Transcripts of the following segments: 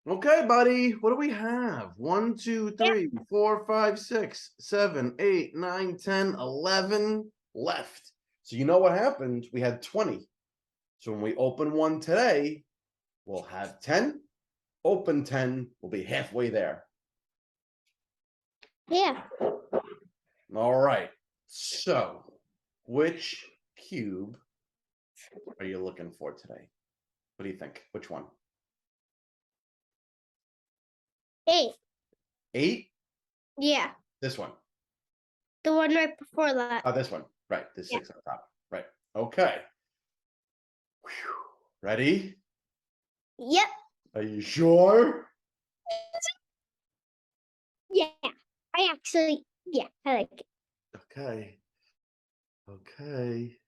Okay, buddy. What do we have? 1, 2, 3, 4, 5, 6, 7, 8, 9, 10, 11 left. So you know what happened? We had 20. So when we open one today, we'll have 10. Open 10, we'll be halfway there. Yeah. All right. So which cube are you looking for today? What do you think? Which one? 8. 8? Yeah. This one. The one right before that. Oh, this one. Right. This 6 on top. Right. Okay. Whew. Ready? Yep. Are you sure? Yeah. I like it. Okay. Okay.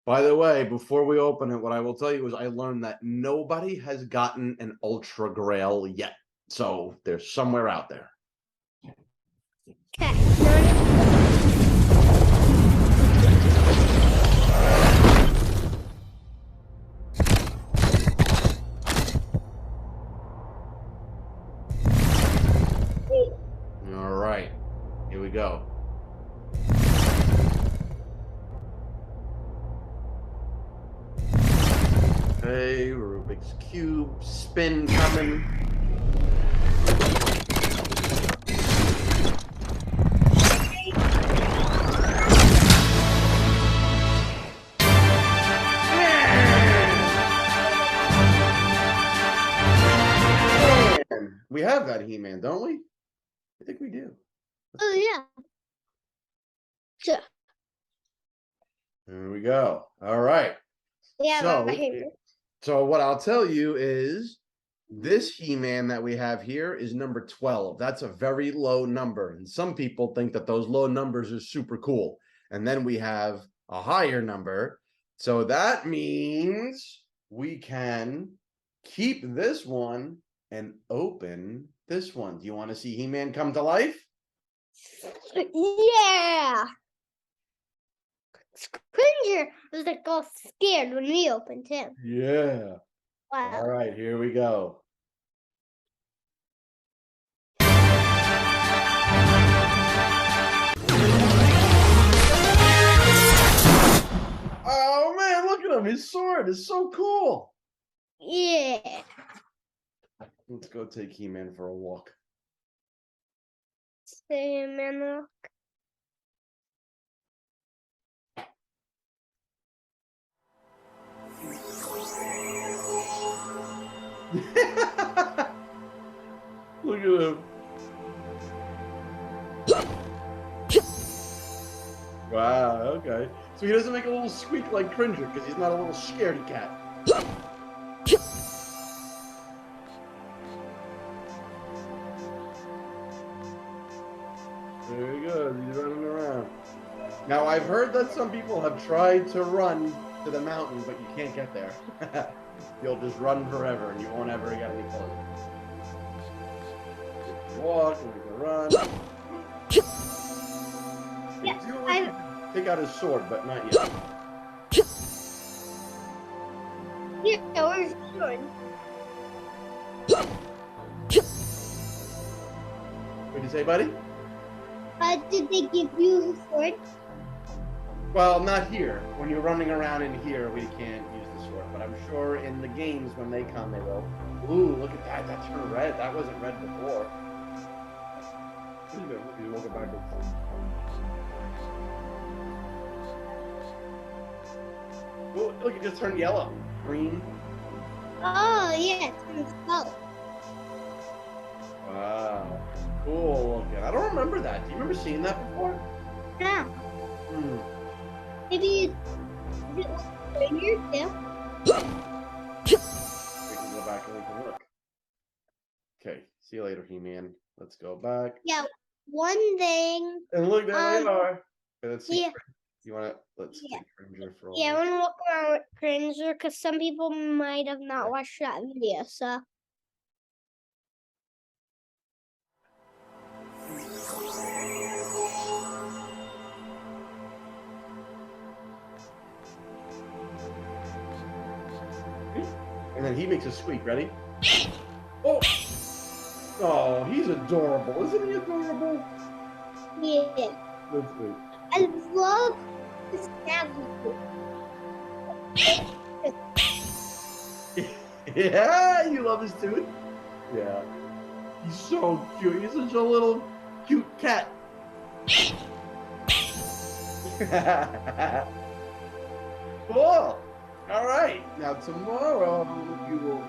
By the way, before we open it, what I will tell you is I learned that nobody has gotten an Ultra Grail yet. So they're somewhere out there. Okay. All right. Here we go. Okay, Rubik's Cube spin coming. We have that He-Man, don't we? I think we do. Oh yeah. Sure. There we go. All right. Yeah. So what I'll tell you is this He-Man that we have here is number 12. That's a very low number. And some people think that those low numbers are super cool. And then we have a higher number. So that means we can keep this one and open this one. Do you want to see He-Man come to life? Yeah. Cringer was like all scared when we opened him. Yeah. Wow. All right, here we go. Oh man, look at him. His sword is so cool. Yeah. Let's go take He-Man for a walk. Cinnamon. Look at him. Wow, okay. So he doesn't make a little squeak like Cringer because he's not a little scaredy cat. There he goes, he's running around. Now, I've heard that some people have tried to run to the mountain, but you can't get there. You'll just run forever and you won't ever get any closer. You can walk, and you can run. Yeah, take out his sword, but not yet. Yeah, where's the sword? What did you say, buddy? Did they give you the sword? Well, not here. When you're running around in here, we can't use the sword. But I'm sure in the games when they come, they will. Ooh, look at that. That turned red. That wasn't red before. You walk it backwards. Ooh, look, it just turned yellow. Green. Oh, yeah, it's color. Wow. Cool looking. I don't remember that. Do you remember seeing that before? Yeah. Maybe it was here too. We can go back and we can look. Okay. See you later, He-Man. Let's go back. Yeah. One thing. And look, there they are. Okay, let's see. Yeah. You want to? Let's take Cringer for a Yeah, I want to look around with Cringer because some people might have not watched that video. So. And then he makes a squeak. Ready? Oh, oh, he's adorable. Isn't he adorable? Yeah. That's sweet. I love this tablet. Yeah, you love his tooth? Yeah. He's so cute. He's such a little cute cat. Cool. All right. Now tomorrow you will